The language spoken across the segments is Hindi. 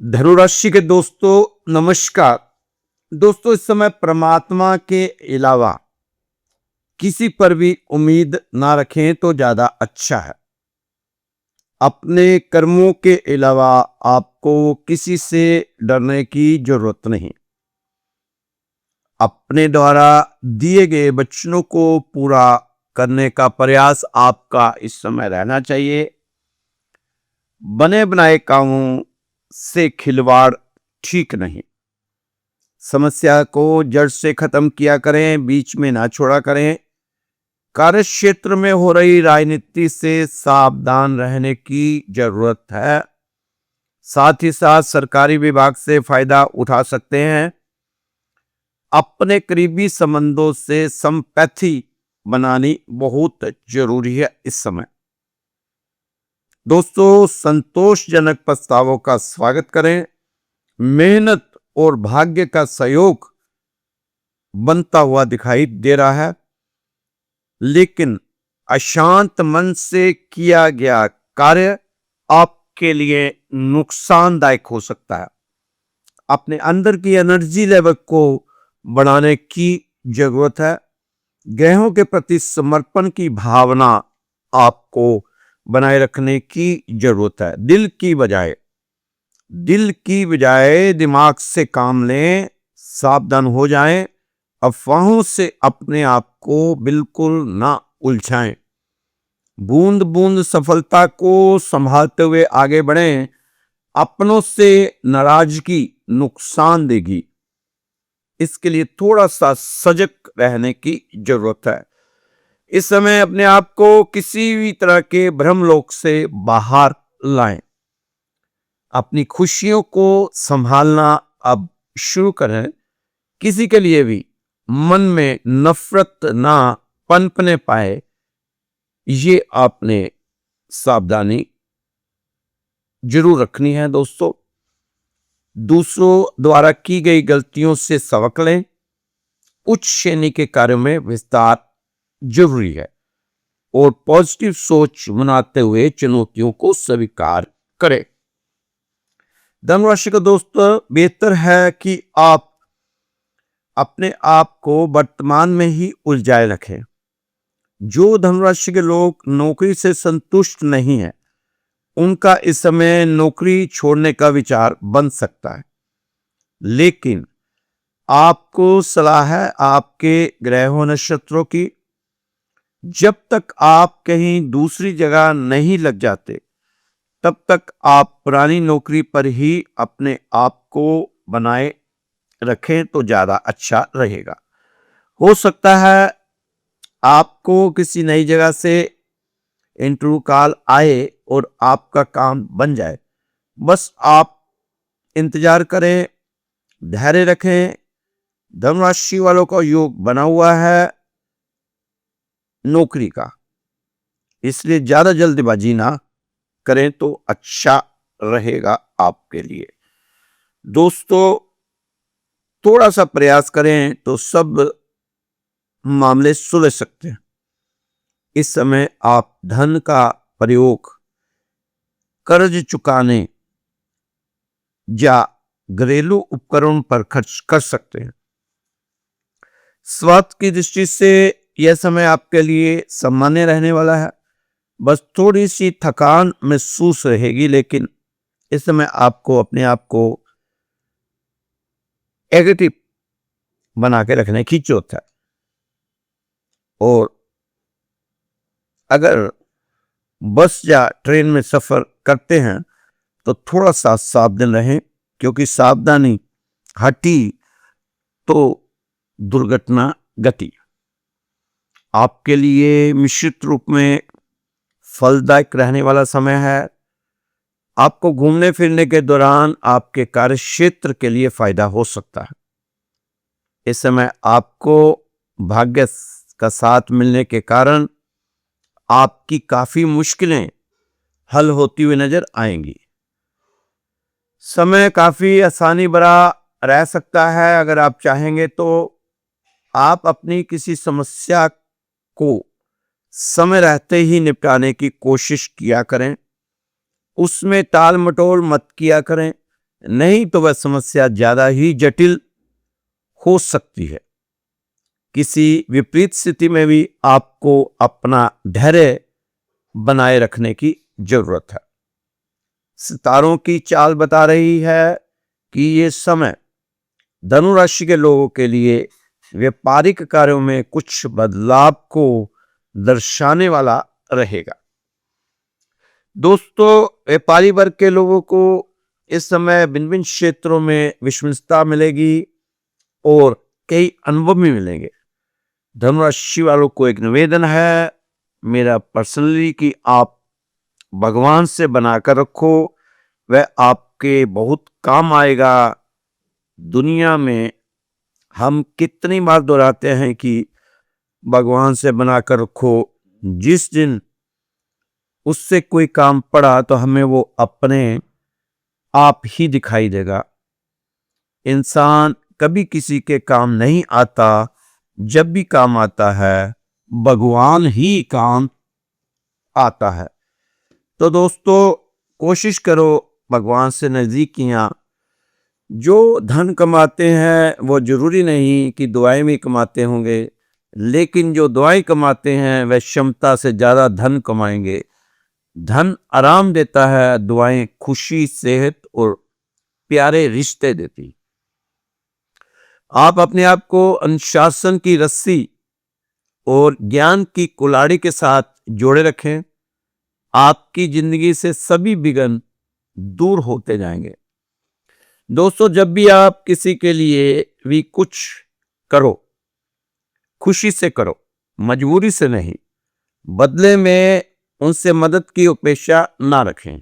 धनु राशि के दोस्तों नमस्कार। दोस्तों इस समय परमात्मा के अलावा किसी पर भी उम्मीद ना रखें तो ज्यादा अच्छा है। अपने कर्मों के अलावा आपको किसी से डरने की जरूरत नहीं। अपने द्वारा दिए गए वचनों को पूरा करने का प्रयास आपका इस समय रहना चाहिए। बने बनाए कामों से खिलवाड़ ठीक नहीं। समस्या को जड़ से खत्म किया करें, बीच में ना छोड़ा करें। कार्य क्षेत्र में हो रही राजनीति से सावधान रहने की जरूरत है। साथ ही साथ सरकारी विभाग से फायदा उठा सकते हैं। अपने करीबी संबंधों से संपैथी बनानी बहुत जरूरी है इस समय। दोस्तों संतोषजनक प्रस्तावों का स्वागत करें। मेहनत और भाग्य का सहयोग बनता हुआ दिखाई दे रहा है, लेकिन अशांत मन से किया गया कार्य आपके लिए नुकसानदायक हो सकता है। अपने अंदर की एनर्जी लेवल को बढ़ाने की जरूरत है। ग्रहों के प्रति समर्पण की भावना आपको बनाए रखने की जरूरत है। दिल की बजाय दिमाग से काम लें। सावधान हो जाएं। अफवाहों से अपने आप को बिल्कुल ना उलझाएं। बूंद बूंद सफलता को संभालते हुए आगे बढ़ें। अपनों से नाराजगी नुकसान देगी। इसके लिए थोड़ा सा सजग रहने की जरूरत है। इस समय अपने आप को किसी भी तरह के भ्रमलोक से बाहर लाएं। अपनी खुशियों को संभालना अब शुरू करें। किसी के लिए भी मन में नफरत ना पनपने पाए, ये आपने सावधानी जरूर रखनी है। दोस्तों दूसरों द्वारा की गई गलतियों से सबक लें। उच्च श्रेणी के कार्यों में विस्तार जरूरी है और पॉजिटिव सोच बनाते हुए चुनौतियों को स्वीकार करें। धनु राशि का दोस्तों बेहतर है कि आप अपने आप को वर्तमान में ही उलझाए रखें। जो धनु राशि के लोग नौकरी से संतुष्ट नहीं है, उनका इस समय नौकरी छोड़ने का विचार बन सकता है, लेकिन आपको सलाह है आपके ग्रहों नक्षत्रों की, जब तक आप कहीं दूसरी जगह नहीं लग जाते तब तक आप पुरानी नौकरी पर ही अपने आप को बनाए रखें तो ज्यादा अच्छा रहेगा। हो सकता है आपको किसी नई जगह से इंटरव्यू कॉल आए और आपका काम बन जाए। बस आप इंतजार करें, धैर्य रखें। धनु राशि वालों का योग बना हुआ है नौकरी का, इसलिए ज्यादा जल्दबाजी ना करें तो अच्छा रहेगा आपके लिए। दोस्तों थोड़ा सा प्रयास करें तो सब मामले सुलझ सकते हैं। इस समय आप धन का प्रयोग कर्ज चुकाने या घरेलू उपकरण पर खर्च कर सकते हैं। स्वास्थ्य की दृष्टि से यह समय आपके लिए सामान्य रहने वाला है। बस थोड़ी सी थकान महसूस रहेगी, लेकिन इस समय आपको अपने आप को एक्टिव बना के रखने की जरूरत है। और अगर बस या ट्रेन में सफर करते हैं तो थोड़ा सा सावधान रहें, क्योंकि सावधानी हटी तो दुर्घटना घटी। आपके लिए मिश्रित रूप में फलदायक रहने वाला समय है। आपको घूमने फिरने के दौरान आपके कार्य क्षेत्र के लिए फायदा हो सकता है। इस समय आपको भाग्य का साथ मिलने के कारण आपकी काफी मुश्किलें हल होती हुई नजर आएंगी। समय काफी आसानी भरा रह सकता है। अगर आप चाहेंगे तो आप अपनी किसी समस्या को समय रहते ही निपटाने की कोशिश किया करें। उसमें टाल मटोल मत किया करें। नहीं तो वह समस्या ज्यादा ही जटिल हो सकती है। किसी विपरीत स्थिति में भी आपको अपना धैर्य बनाए रखने की जरूरत है। सितारों की चाल बता रही है कि ये समय धनु राशि के लोगों के लिए व्यापारिक कार्यों में कुछ बदलाव को दर्शाने वाला रहेगा। दोस्तों, व्यापारी वर्ग के लोगों को इस समय भिन्न भिन्न क्षेत्रों में विश्वसनीयता मिलेगी और कई अनुभव भी मिलेंगे। धनु राशि वालों को एक निवेदन है मेरा पर्सनली कि आप भगवान से बनाकर रखो, वह आपके बहुत काम आएगा। दुनिया में हम कितनी बार दोहराते हैं कि भगवान से बनाकर रखो, जिस दिन उससे कोई काम पड़ा तो हमें वो अपने आप ही दिखाई देगा। इंसान कभी किसी के काम नहीं आता, जब भी काम आता है भगवान ही काम आता है। तो दोस्तों, कोशिश करो भगवान से नजदीकियां। जो धन कमाते हैं वो जरूरी नहीं कि दुआएं भी कमाते होंगे, लेकिन जो दुआएं कमाते हैं वह क्षमता से ज्यादा धन कमाएंगे। धन आराम देता है, दुआएं खुशी, सेहत और प्यारे रिश्ते देती। आप अपने आप को अनुशासन की रस्सी और ज्ञान की कुल्हाड़ी के साथ जोड़े रखें। आपकी जिंदगी से सभी विघ्न दूर होते जाएंगे। दोस्तों, जब भी आप किसी के लिए भी कुछ करो, खुशी से करो, मजबूरी से नहीं। बदले में उनसे मदद की अपेक्षा ना रखें।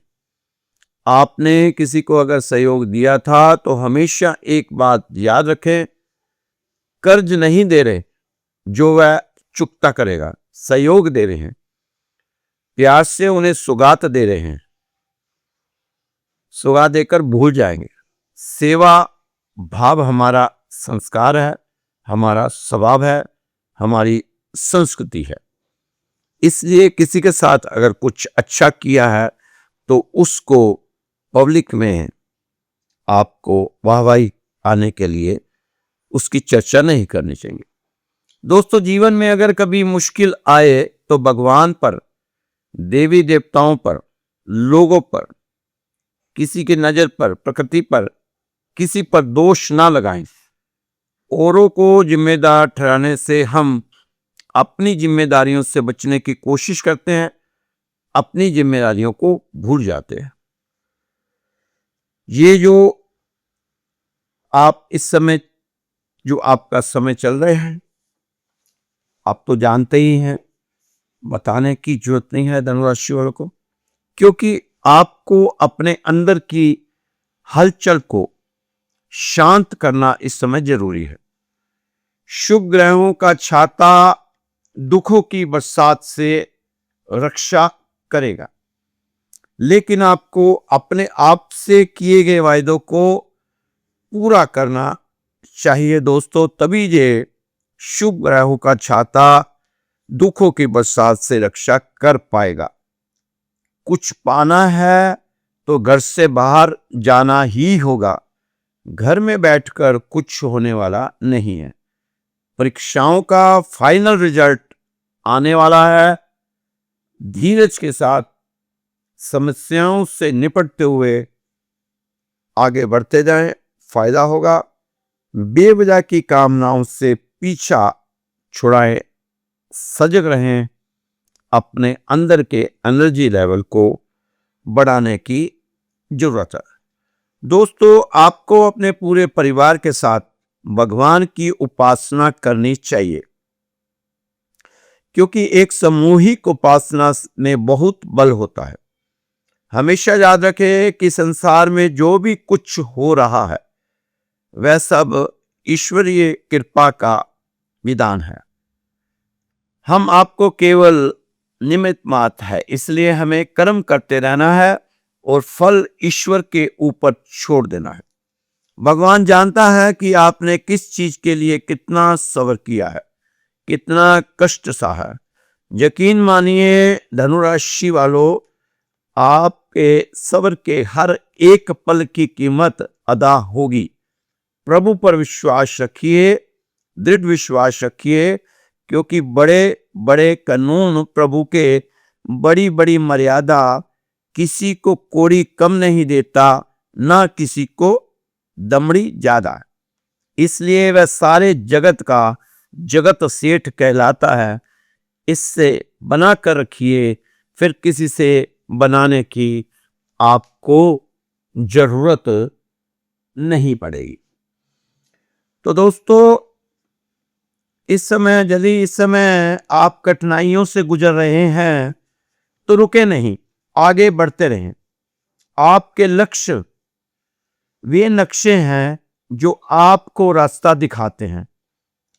आपने किसी को अगर सहयोग दिया था तो हमेशा एक बात याद रखें, कर्ज नहीं दे रहे जो वह चुकता करेगा, सहयोग दे रहे हैं, प्यार से उन्हें सुगात दे रहे हैं। सुगात देकर भूल जाएंगे। सेवा भाव हमारा संस्कार है, हमारा स्वभाव है, हमारी संस्कृति है। इसलिए किसी के साथ अगर कुछ अच्छा किया है तो उसको पब्लिक में आपको वाहवाही आने के लिए उसकी चर्चा नहीं करनी चाहिए। दोस्तों, जीवन में अगर कभी मुश्किल आए तो भगवान पर, देवी देवताओं पर, लोगों पर, किसी की नजर पर, प्रकृति पर, किसी पर दोष ना लगाएं। औरों को जिम्मेदार ठहराने से हम अपनी जिम्मेदारियों से बचने की कोशिश करते हैं, अपनी जिम्मेदारियों को भूल जाते हैं। ये जो आप इस समय, जो आपका समय चल रहे हैं, आप तो जानते ही हैं, बताने की जरूरत नहीं है धनु राशि वालों को, क्योंकि आपको अपने अंदर की हलचल को शांत करना इस समय जरूरी है। शुभ ग्रहों का छाता दुखों की बरसात से रक्षा करेगा, लेकिन आपको अपने आप से किए गए वायदों को पूरा करना चाहिए। दोस्तों, तभी ये शुभ ग्रहों का छाता दुखों की बरसात से रक्षा कर पाएगा। कुछ पाना है तो घर से बाहर जाना ही होगा। घर में बैठकर कुछ होने वाला नहीं है। परीक्षाओं का फाइनल रिजल्ट आने वाला है। धीरज के साथ समस्याओं से निपटते हुए आगे बढ़ते जाएं, फायदा होगा। बेवजह की कामनाओं से पीछा छुड़ाएं, सजग रहें, अपने अंदर के एनर्जी लेवल को बढ़ाने की जरूरत है। दोस्तों, आपको अपने पूरे परिवार के साथ भगवान की उपासना करनी चाहिए, क्योंकि एक सामूहिक उपासना में बहुत बल होता है। हमेशा याद रखें कि संसार में जो भी कुछ हो रहा है वह सब ईश्वरीय कृपा का विधान है। हम आपको केवल निमित्त मात्र है, इसलिए हमें कर्म करते रहना है और फल ईश्वर के ऊपर छोड़ देना है। भगवान जानता है कि आपने किस चीज के लिए कितना सब्र किया है, कितना कष्ट सहा है। यकीन मानिए धनु राशि वालों, आप आपके सब्र के हर एक पल की कीमत अदा होगी। प्रभु पर विश्वास रखिए, दृढ़ विश्वास रखिए, क्योंकि बड़े बड़े कानून प्रभु के, बड़ी बड़ी मर्यादा किसी को कोड़ी कम नहीं देता, ना किसी को दमड़ी ज्यादा। इसलिए वह सारे जगत का जगत सेठ कहलाता है। इससे बना कर रखिए, फिर किसी से बनाने की आपको जरूरत नहीं पड़ेगी। तो दोस्तों, इस समय आप कठिनाइयों से गुजर रहे हैं तो रुके नहीं, आगे बढ़ते रहें। आपके लक्ष्य वे नक्शे हैं जो आपको रास्ता दिखाते हैं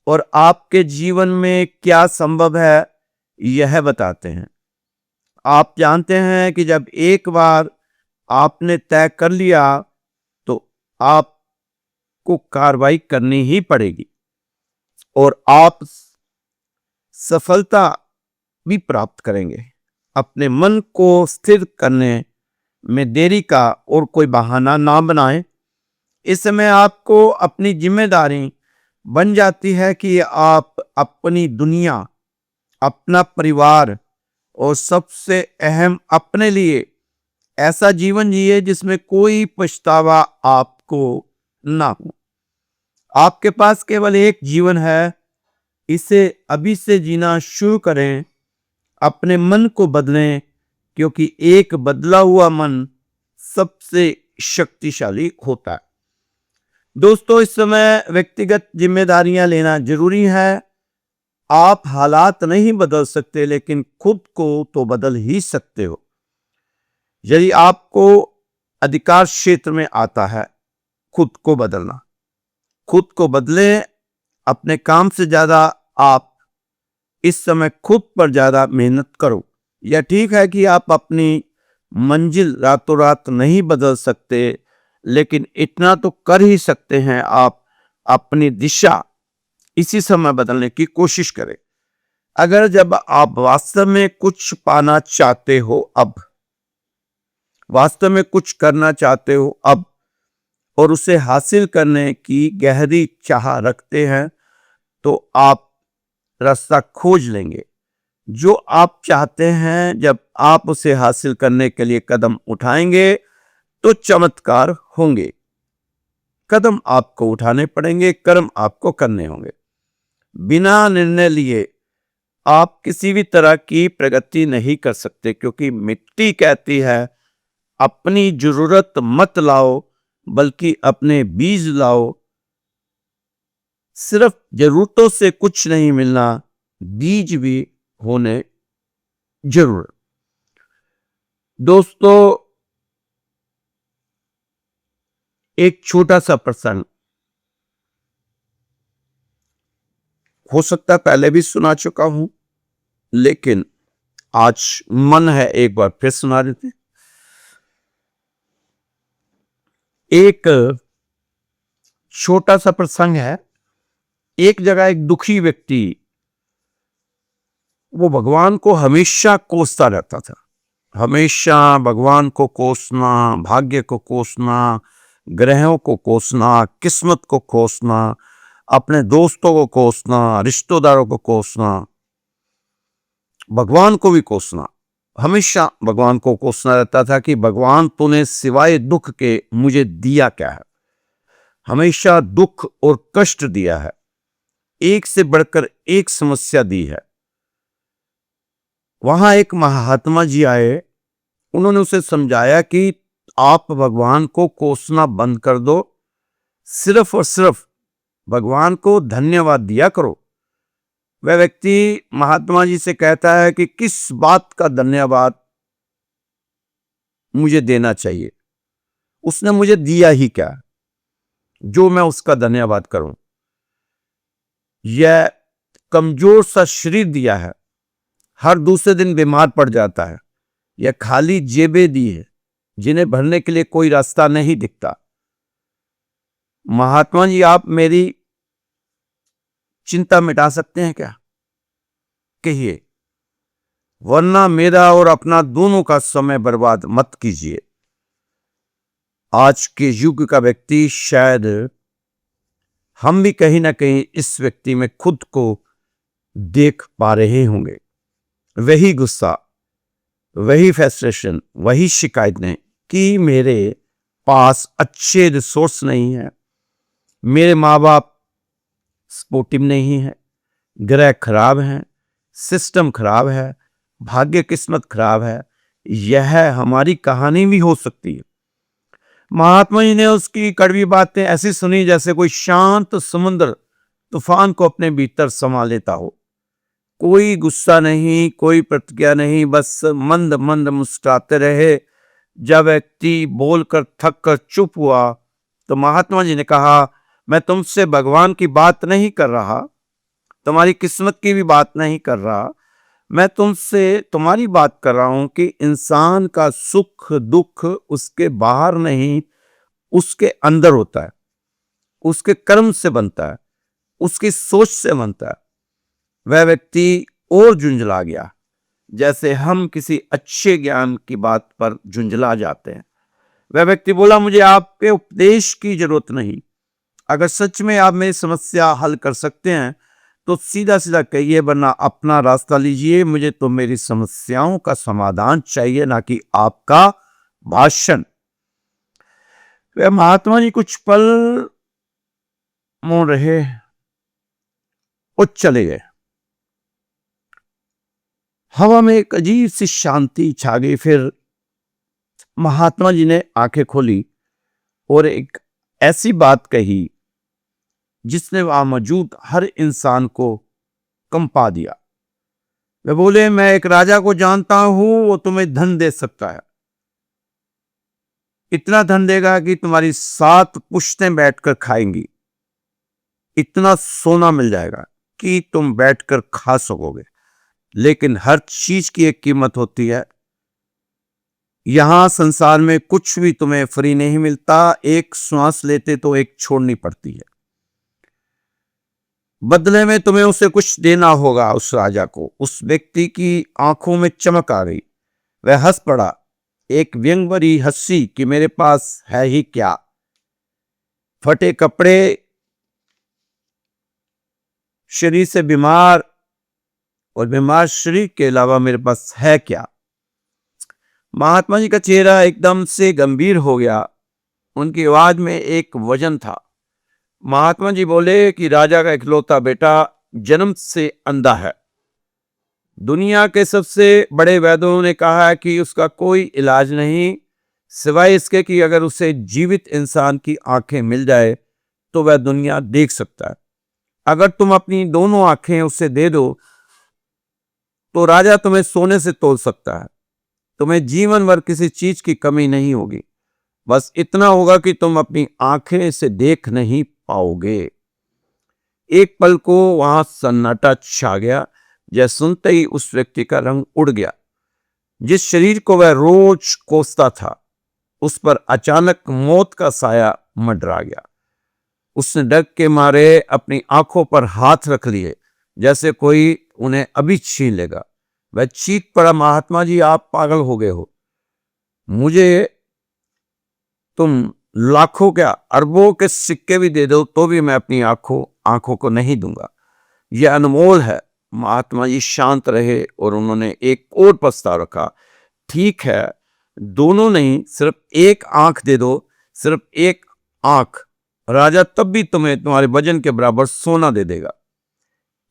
और आपके जीवन में क्या संभव है यह बताते हैं। आप जानते हैं कि जब एक बार आपने तय कर लिया तो आपको कार्रवाई करनी ही पड़ेगी और आप सफलता भी प्राप्त करेंगे। अपने मन को स्थिर करने में देरी का और कोई बहाना ना बनाएं। इस समय आपको अपनी जिम्मेदारी बन जाती है कि आप अपनी दुनिया, अपना परिवार और सबसे अहम अपने लिए ऐसा जीवन जिए जिसमें कोई पछतावा आपको ना हो। आपके पास केवल एक जीवन है, इसे अभी से जीना शुरू करें। अपने मन को बदलें, क्योंकि एक बदला हुआ मन सबसे शक्तिशाली होता है। दोस्तों, इस समय व्यक्तिगत जिम्मेदारियां लेना जरूरी है। आप हालात नहीं बदल सकते, लेकिन खुद को तो बदल ही सकते हो। यदि आपको अधिकार क्षेत्र में आता है खुद को बदलना, खुद को बदलें। अपने काम से ज्यादा आप इस समय खुद पर ज्यादा मेहनत करो। यह ठीक है कि आप अपनी मंजिल रातों रात नहीं बदल सकते, लेकिन इतना तो कर ही सकते हैं, आप अपनी दिशा इसी समय बदलने की कोशिश करें। अगर जब आप वास्तव में कुछ पाना चाहते हो, अब वास्तव में कुछ करना चाहते हो अब, और उसे हासिल करने की गहरी चाह रखते हैं, तो आप रास्ता खोज लेंगे। जो आप चाहते हैं, जब आप उसे हासिल करने के लिए कदम उठाएंगे तो चमत्कार होंगे। कदम आपको उठाने पड़ेंगे, कर्म आपको करने होंगे। बिना निर्णय लिए आप किसी भी तरह की प्रगति नहीं कर सकते, क्योंकि मिट्टी कहती है अपनी जरूरत मत लाओ, बल्कि अपने बीज लाओ। सिर्फ जरूरतों से कुछ नहीं मिलना, बीज भी होने जरूर। दोस्तों, एक छोटा सा प्रसंग, हो सकता है पहले भी सुना चुका हूं, लेकिन आज मन है एक बार फिर सुना देते। एक छोटा सा प्रसंग है। एक जगह एक दुखी व्यक्ति, वो भगवान को हमेशा कोसता रहता था। हमेशा भगवान को कोसना, भाग्य को कोसना, ग्रहों को कोसना, किस्मत को कोसना, अपने दोस्तों को कोसना, रिश्तेदारों को कोसना, भगवान को भी कोसना। हमेशा भगवान को कोसना रहता था कि भगवान तूने सिवाय दुख के मुझे दिया क्या है। हमेशा दुख और कष्ट दिया है, एक से बढ़कर एक समस्या दी है। वहां एक महात्मा जी आए, उन्होंने उसे समझाया कि आप भगवान को कोसना बंद कर दो, सिर्फ और सिर्फ भगवान को धन्यवाद दिया करो। वह व्यक्ति महात्मा जी से कहता है कि किस बात का धन्यवाद मुझे देना चाहिए, उसने मुझे दिया ही क्या जो मैं उसका धन्यवाद करूं। यह कमजोर सा शरीर दिया है, हर दूसरे दिन बीमार पड़ जाता है। यह खाली जेबें दी है, जिन्हें भरने के लिए कोई रास्ता नहीं दिखता। महात्मा जी, आप मेरी चिंता मिटा सकते हैं क्या? कहिए। वरना मेरा और अपना दोनों का समय बर्बाद मत कीजिए। आज के युग का व्यक्ति, शायद हम भी कहीं ना कहीं इस व्यक्ति में खुद को देख पा रहे होंगे। वही गुस्सा, वही फ्रस्ट्रेशन, वही शिकायतें कि मेरे पास अच्छे रिसोर्स नहीं है, मेरे माँ बाप सपोर्टिव नहीं है, ग्रह खराब है, सिस्टम खराब है, भाग्य किस्मत खराब है। यह हमारी कहानी भी हो सकती है। महात्मा जी ने उसकी कड़वी बातें ऐसी सुनी जैसे कोई शांत समुद्र तूफान को अपने भीतर समा लेता हो। कोई गुस्सा नहीं, कोई प्रतिक्रिया नहीं, बस मंद मंद मुस्कुराते रहे। जब व्यक्ति बोलकर थक कर चुप हुआ तो महात्मा जी ने कहा, मैं तुमसे भगवान की बात नहीं कर रहा, तुम्हारी किस्मत की भी बात नहीं कर रहा, मैं तुमसे तुम्हारी बात कर रहा हूं कि इंसान का सुख दुख उसके बाहर नहीं, उसके अंदर होता है, उसके कर्म से बनता है, उसकी सोच से बनता है। वह व्यक्ति और झुंझला गया, जैसे हम किसी अच्छे ज्ञान की बात पर झुंझला जाते हैं। वह व्यक्ति बोला, मुझे आपके उपदेश की जरूरत नहीं। अगर सच में आप मेरी समस्या हल कर सकते हैं तो सीधा सीधा कहिए, वरना अपना रास्ता लीजिए। मुझे तो मेरी समस्याओं का समाधान चाहिए, ना कि आपका भाषण। वे महात्मा जी कुछ पल मौन रहे और चले गए। हवा में एक अजीब सी शांति छा गई। फिर महात्मा जी ने आंखें खोली और एक ऐसी बात कही जिसने वहां मौजूद हर इंसान को कंपा दिया। वे बोले, मैं एक राजा को जानता हूं, वो तुम्हें धन दे सकता है, इतना धन देगा कि तुम्हारी 7 पुश्तें बैठकर खाएंगी, इतना सोना मिल जाएगा कि तुम बैठकर खा सकोगे। लेकिन हर चीज की एक कीमत होती है। यहां संसार में कुछ भी तुम्हें फ्री नहीं मिलता। एक श्वास लेते तो एक छोड़नी पड़ती है। बदले में तुम्हें उसे कुछ देना होगा। उस राजा को, उस व्यक्ति की आंखों में चमक आ गई। वह हंस पड़ा, एक व्यंग भरी हंसी कि मेरे पास है ही क्या, फटे कपड़े, शरीर से बीमार और बीमार शरीर के अलावा मेरे पास है क्या। महात्मा जी का चेहरा एकदम से गंभीर हो गया। उनकी आवाज में एक वजन था। महात्मा जी बोले कि राजा का इकलौता बेटा जन्म से अंधा है। दुनिया के सबसे बड़े वैद्यों ने कहा है कि उसका कोई इलाज नहीं, सिवाय इसके कि अगर उसे जीवित इंसान की आंखें मिल जाए तो वह दुनिया देख सकता है। अगर तुम अपनी दोनों आंखें उसे दे दो तो राजा तुम्हें सोने से तोल सकता है। तुम्हें जीवन भर किसी चीज की कमी नहीं होगी। बस इतना होगा कि तुम अपनी आंखें से देख नहीं पाओगे। एक पल को वहां सन्नाटा छा गया। जैसे सुनते ही उस व्यक्ति का रंग उड़ गया। जिस शरीर को वह रोज कोसता था, उस पर अचानक मौत का साया मंडरा गया। उसने डर के मारे अपनी आंखों पर हाथ रख लिए, जैसे कोई उन्हें अभी छीन लेगा। वह चीख पड़ा, महात्मा जी, आप पागल हो गए हो। मुझे तुम लाखों क्या अरबों के सिक्के भी दे दो तो भी मैं अपनी आंखों को नहीं दूंगा। यह अनमोल है। महात्मा जी शांत रहे और उन्होंने एक और प्रस्ताव रखा। ठीक है, दोनों नहीं, सिर्फ एक आंख दे दो, सिर्फ एक आंख। राजा तब भी तुम्हें तुम्हारे वजन के बराबर सोना दे देगा।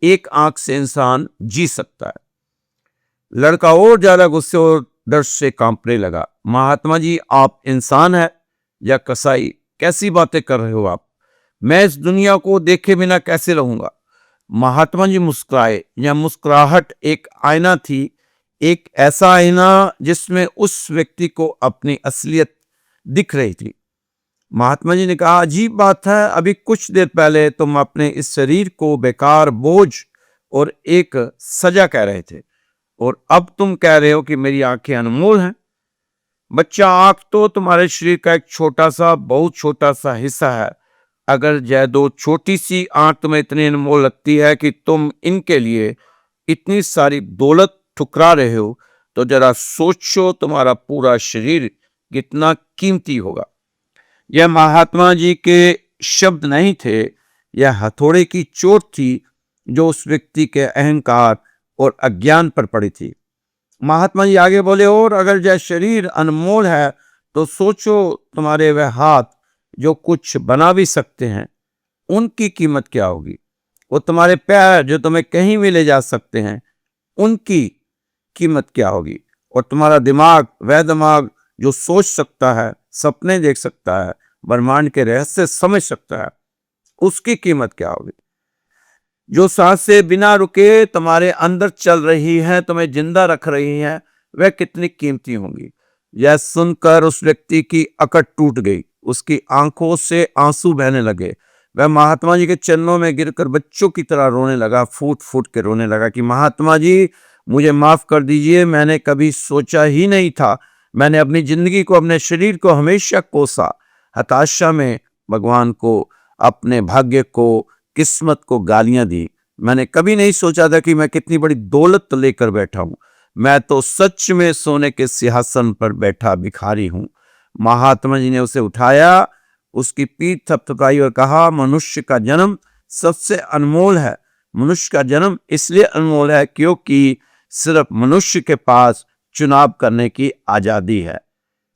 एक आंख से इंसान जी सकता है। लड़का और ज्यादा गुस्से और डर से कांपने लगा। महात्मा जी, आप इंसान है या कसाई? कैसी बातें कर रहे हो आप? मैं इस दुनिया को देखे बिना कैसे रहूंगा? महात्मा जी मुस्कुराए। यह मुस्कुराहट एक आईना थी, एक ऐसा आईना जिसमें उस व्यक्ति को अपनी असलियत दिख रही थी। महात्मा जी ने कहा, अजीब बात है, अभी कुछ देर पहले तुम अपने इस शरीर को बेकार, बोझ और एक सजा कह रहे थे, और अब तुम कह रहे हो कि मेरी आंखें अनमोल हैं। बच्चा, आंख तो तुम्हारे शरीर का एक छोटा सा, बहुत छोटा सा हिस्सा है। अगर यह दो छोटी सी आंख तुम्हें इतनी अनमोल लगती है कि तुम इनके लिए इतनी सारी दौलत ठुकरा रहे हो तो जरा सोचो तुम्हारा पूरा शरीर कितना कीमती होगा। यह महात्मा जी के शब्द नहीं थे, यह हथौड़े की चोट थी जो उस व्यक्ति के अहंकार और अज्ञान पर पड़ी थी। महात्मा जी आगे बोले, और अगर यह शरीर अनमोल है तो सोचो तुम्हारे वह हाथ जो कुछ बना भी सकते हैं, उनकी कीमत क्या होगी। वो तुम्हारे पैर जो तुम्हें कहीं भी ले जा सकते हैं, उनकी कीमत क्या होगी। और तुम्हारा दिमाग, वह दिमाग जो सोच सकता है, सपने देख सकता है, ब्रह्मांड के रहस्य समझ सकता है, उसकी कीमत क्या होगी। जो सांसें बिना रुके तुम्हारे अंदर चल रही है, तुम्हें जिंदा रख रही है, वह कितनी कीमती होंगी। यह सुनकर उस व्यक्ति की अकड़ टूट गई, उसकी आंखों से आंसू बहने लगे। वह महात्मा जी के चरणों में गिरकर बच्चों की तरह रोने लगा, फूट फूट के रोने लगा कि महात्मा जी मुझे माफ कर दीजिए, मैंने कभी सोचा ही नहीं था। मैंने अपनी जिंदगी को, अपने शरीर को हमेशा कोसा, हताशा में भगवान को, अपने भाग्य को, किस्मत को गालियां दी। मैंने कभी नहीं सोचा था कि मैं कितनी बड़ी दौलत लेकर बैठा हूं। मैं तो सच में सोने के सिंहासन पर बैठा भिखारी हूं। महात्मा जी ने उसे उठाया, उसकी पीठ थपथपाई और कहा, मनुष्य का जन्म सबसे अनमोल है। मनुष्य का जन्म इसलिए अनमोल है क्योंकि सिर्फ मनुष्य के पास चुनाव करने की आजादी है।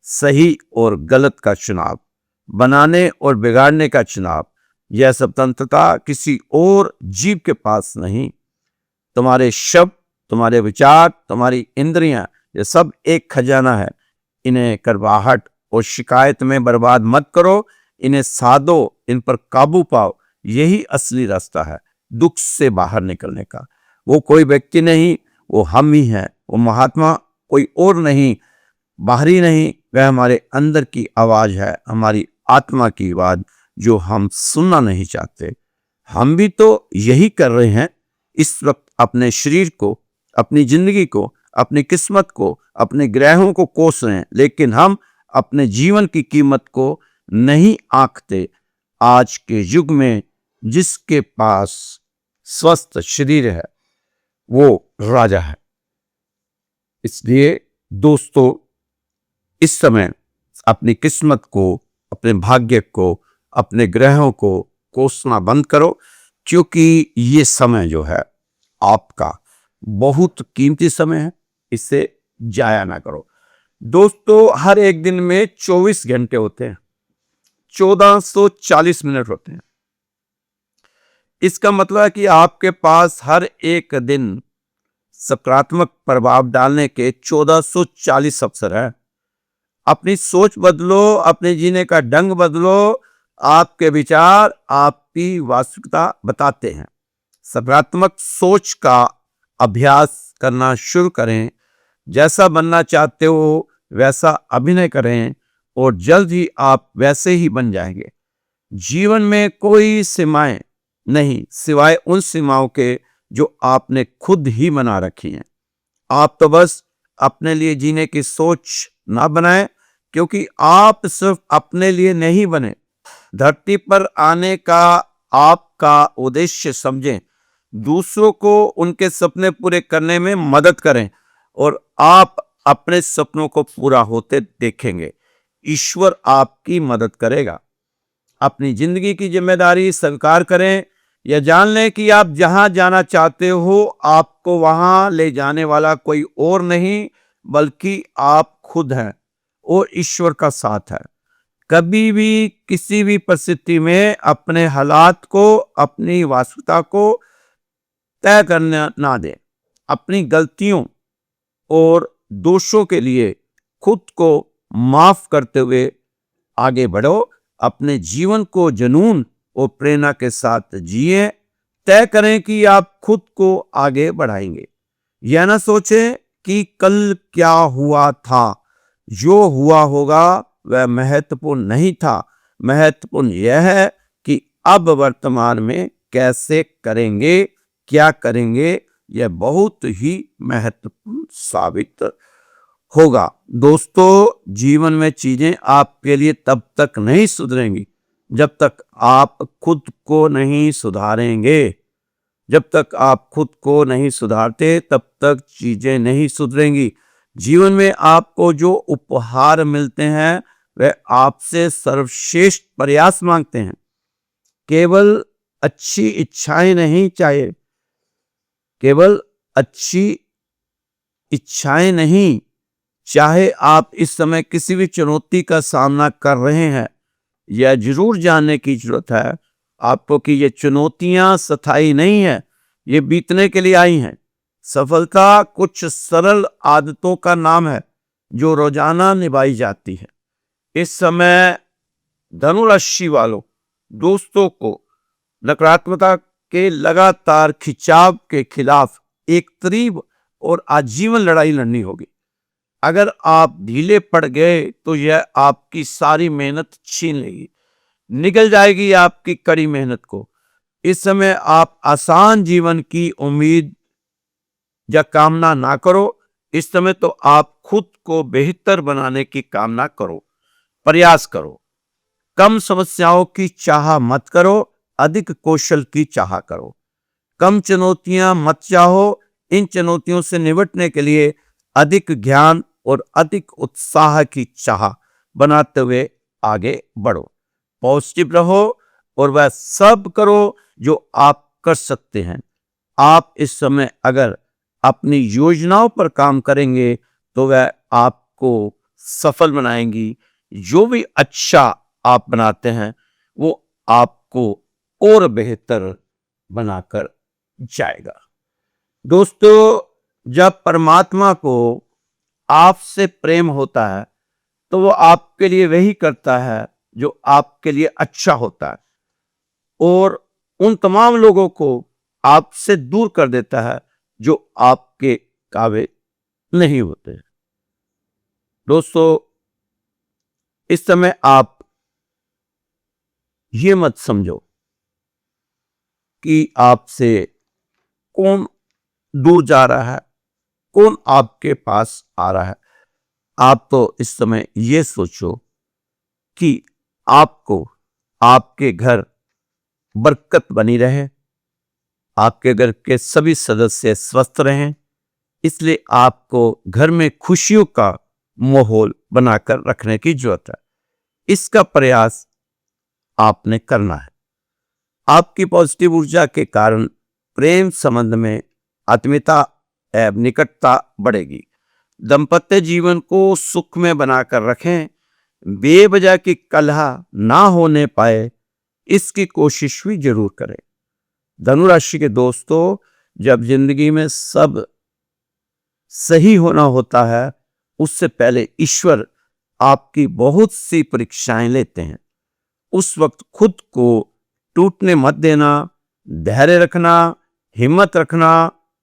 सही और गलत का चुनाव, बनाने और बिगाड़ने का चुनाव। यह स्वतंत्रता किसी और जीव के पास नहीं। तुम्हारे शब्द, तुम्हारे विचार, तुम्हारी इंद्रियां, ये सब एक खजाना है। इन्हें करवाहट और शिकायत में बर्बाद मत करो, इन्हें साधो, इन पर काबू पाओ। यही असली रास्ता है दुख से बाहर निकलने का। वो कोई व्यक्ति नहीं, वो हम ही हैं। वो महात्मा कोई और नहीं, बाहरी नहीं, वह हमारे अंदर की आवाज है, हमारी आत्मा की आवाज जो हम सुनना नहीं चाहते। हम भी तो यही कर रहे हैं इस वक्त, अपने शरीर को, अपनी जिंदगी को, अपनी किस्मत को, अपने ग्रहों को कोस रहे हैं, लेकिन हम अपने जीवन की कीमत को नहीं आंकते। आज के युग में जिसके पास स्वस्थ शरीर है वो राजा है। इसलिए दोस्तों, इस समय अपनी किस्मत को, अपने भाग्य को, अपने ग्रहों को कोसना बंद करो, क्योंकि ये समय जो है आपका बहुत कीमती समय है, इसे जाया ना करो। दोस्तों, हर एक दिन में 24 घंटे होते हैं, 1440 मिनट होते हैं। इसका मतलब है कि आपके पास हर एक दिन सकारात्मक प्रभाव डालने के 1440 अवसर है। अपनी सोच बदलो, अपने जीने का ढंग बदलो। आपके विचार आपकी वास्तविकता बताते हैं। सकारात्मक सोच का अभ्यास करना शुरू करें। जैसा बनना चाहते हो वैसा अभिनय करें और जल्द ही आप वैसे ही बन जाएंगे। जीवन में कोई सीमाएं नहीं सिवाय उन सीमाओं के जो आपने खुद ही बना रखी हैं। आप तो बस अपने लिए जीने की सोच ना बनाएं, क्योंकि आप सिर्फ अपने लिए नहीं बने। धरती पर आने का आपका उद्देश्य समझें, दूसरों को उनके सपने पूरे करने में मदद करें और आप अपने सपनों को पूरा होते देखेंगे। ईश्वर आपकी मदद करेगा। अपनी जिंदगी की जिम्मेदारी स्वीकार करें। यह जान लें कि आप जहां जाना चाहते हो, आपको वहां ले जाने वाला कोई और नहीं बल्कि आप खुद हैं और ईश्वर का साथ है। कभी भी किसी भी परिस्थिति में अपने हालात को, अपनी वास्तविकता को तय करना ना दें। अपनी गलतियों और दोषों के लिए खुद को माफ करते हुए आगे बढ़ो। अपने जीवन को जुनून और प्रेरणा के साथ जिए। तय करें कि आप खुद को आगे बढ़ाएंगे। यह ना सोचें कि कल क्या हुआ था। जो हुआ होगा वह महत्वपूर्ण नहीं था। महत्वपूर्ण यह है कि अब वर्तमान में कैसे करेंगे, क्या करेंगे, यह बहुत ही महत्वपूर्ण साबित होगा। दोस्तों, जीवन में चीजें आपके लिए तब तक नहीं सुधरेंगी जब तक आप खुद को नहीं सुधारेंगे। जब तक आप खुद को नहीं सुधारते तब तक चीजें नहीं सुधरेंगी। जीवन में आपको जो उपहार मिलते हैं वह आपसे सर्वश्रेष्ठ प्रयास मांगते हैं। केवल अच्छी इच्छाएं नहीं चाहिए, केवल अच्छी इच्छाएं नहीं, चाहे आप इस समय किसी भी चुनौती का सामना कर रहे हैं, यह जरूर जानने की जरूरत है आपको कि ये चुनौतियां स्थायी नहीं है, ये बीतने के लिए आई हैं। सफलता कुछ सरल आदतों का नाम है जो रोजाना निभाई जाती है। इस समय धनु राशि वालों दोस्तों को नकारात्मकता के लगातार खिंचाव के खिलाफ एक तीव्र और आजीवन लड़ाई लड़नी होगी। अगर आप ढीले पड़ गए तो यह आपकी सारी मेहनत छीन लेगी, निगल जाएगी आपकी कड़ी मेहनत को। इस समय आप आसान जीवन की उम्मीद या कामना ना करो, इस समय तो आप खुद को बेहतर बनाने की कामना करो, प्रयास करो। कम समस्याओं की चाह मत करो, अधिक कौशल की चाह करो। कम चुनौतियां मत चाहो, इन चुनौतियों से निपटने के लिए अधिक ज्ञान और अधिक उत्साह की चाह बनाते हुए आगे बढ़ो। पॉजिटिव रहो और वह सब करो जो आप कर सकते हैं। आप इस समय अगर अपनी योजनाओं पर काम करेंगे तो वह आपको सफल बनाएंगी। जो भी अच्छा आप बनाते हैं वो आपको और बेहतर बनाकर जाएगा। दोस्तों, जब परमात्मा को आपसे प्रेम होता है तो वो आपके लिए वही करता है जो आपके लिए अच्छा होता है और उन तमाम लोगों को आपसे दूर कर देता है जो आपके काबिल नहीं होते। दोस्तों, इस समय आप ये मत समझो कि आपसे कौन दूर जा रहा है, कौन आपके पास आ रहा है। आप तो इस समय ये सोचो कि आपको आपके घर बरकत बनी रहे, आपके घर के सभी सदस्य स्वस्थ रहें, इसलिए आपको घर में खुशियों का माहौल बनाकर रखने की जरूरत है। इसका प्रयास आपने करना है। आपकी पॉजिटिव ऊर्जा के कारण प्रेम संबंध में आत्मीयता एवं निकटता बढ़ेगी। दाम्पत्य जीवन को सुख में बनाकर रखें, बेवजह की कलह ना होने पाए इसकी कोशिश भी जरूर करें। धनु राशि के दोस्तों, जब जिंदगी में सब सही होना होता है उससे पहले ईश्वर आपकी बहुत सी परीक्षाएं लेते हैं। उस वक्त खुद को टूटने मत देना, धैर्य रखना, हिम्मत रखना,